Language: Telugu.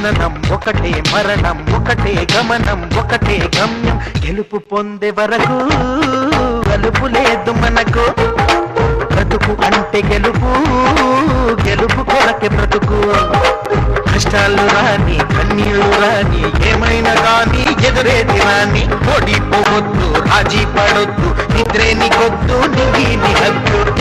జననం ఒకటే, మరణం ఒకటే, గమనం ఒకటే గమ్యం. గెలుపు పొందే వరకు గెలుపు లేదు మనకు. బ్రతుకు అంటే గెలుపు, గెలుపు కొరకే బ్రతుకు. కష్టాలు రాని, కన్నీళ్లు రాని, ఏమైనా కానీ ఎదురేది రాని. ఓడిపోవద్దు, రాజీ పడొద్దు, నిద్రే నీకొద్దు, నీ హద్దు.